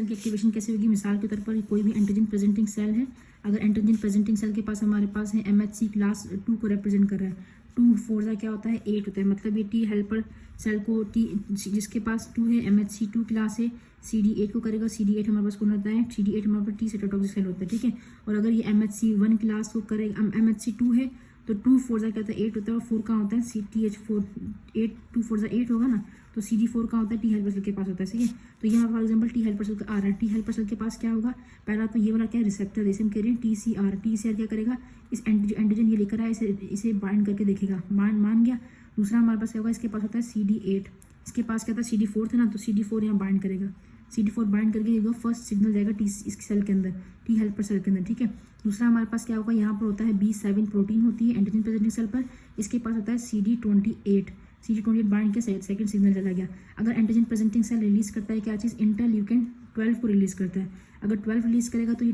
की एक्टिवेशन कैसे होगी? मिसाल के तौर पर कोई भी एंटीजन प्रेजेंटिंग सेल है, अगर एंटीजन प्रेजेंटिंग सेल के पास हमारे पास है MHC क्लास 2 को रिप्रेजेंट कर रहा है, 2 4 का क्या होता है 8 होता है, मतलब ये टी हेल्पर सेल को टी जिसके पास 2 है MHC 2 क्लास है CD8 को करेगा। CD8 हमारे पास कौन होता है? CD8 हमारे पास टी साइटोटॉक्सिक सेल होता है, ठीक है। और अगर ये MHC 1 क्लास को करेगा, MHC 2 है तो 2 4 क्या होता है 8 होता है, और 4 कहाँ होता है TH4 8 2 4 8 होगा ना, तो CD4 कहाँ होता है? टी हेल्पर सेल के पास होता है, सही है। तो यहाँ for example T helper cell का आ रहा है, टी हेल्पर सेल के पास क्या होगा? पहला तो ये वाला क्या है? रिसेप्टर, जैसे हम कह रहे हैं TCR क्या करेगा? इस एंटीजन ये लेकर आया, इसे बाइंड करके देखेगा, मान गया। दूसरा हमारे पास क्या होगा? इसके पास होता है CD8, इसके पास क्या था? CD4 था ना, तो CD4 यहाँ बाइंड करेगा, CD4 बाइंड करके देगा, फर्स्ट सिग्नल जाएगा इस सेल के अंदर, टी हेल्पर सेल के अंदर, ठीक है। दूसरा हमारे पास क्या होगा? यहाँ पर होता है B7 प्रोटीन होती है एंटीजन प्रेजेंटिंग सेल पर, इसके पास होता है CD28 बाइंड के सेकंड सिग्नल चला गया। अगर एंटीजन प्रेजेंटिंग सेल रिलीज करता है क्या चीज़? इंटरल्यूकिन 12 को रिलीज करता है। अगर 12 रिलीज करेगा तो ये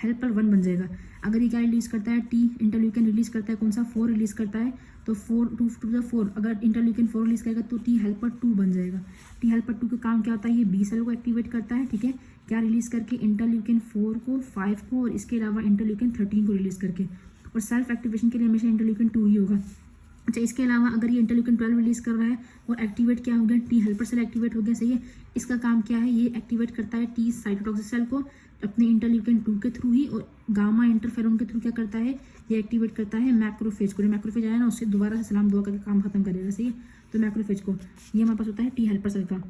हेल्पर 1 बन जाएगा। अगर ये क्या रिलीज करता है? टी इंटरल्यूकिन रिलीज करता है, कौन सा? 4 रिलीज करता है, तो 4 अगर इंटरल्यूकिन 4 रिलीज करेगा तो टी हेल्पर 2 बन जाएगा। टी हेल्पर 2 का काम क्या होता है? ये बी सेल को एक्टिवेट करता है, ठीक है। क्या रिलीज करके? इंटरल्यूकिन 4 को, 5 को, और इसके अलावा इंटरल्यूकिन 13 को रिलीज करके। और सेल्फ एक्टिवेशन के लिए हमेशा इंटरल्यूकिन 2 ही होगा। अच्छा, इसके अलावा अगर ये इंटरल्यूकिन 12 रिलीज कर रहा है और एक्टिवेट क्या हो गया? टी हेल्पर सेल एक्टिवेट हो गया, सही है। इसका काम क्या है? ये एक्टिवेट करता है टी साइटोटॉक्सिक सेल को अपने इंटरल्यूकिन 2 के थ्रू ही, और गामा इंटरफेरोन के थ्रू क्या करता है? ये एक्टिवेट करता है मैक्रोफेज को। मैक्रोफेज आया ना, उससे दोबारा से सलाम दुआ करके काम खत्म करेगा, सही है। तो मैक्रोफेज को ये हमारे पास होता है टी हेल्पर सेल का।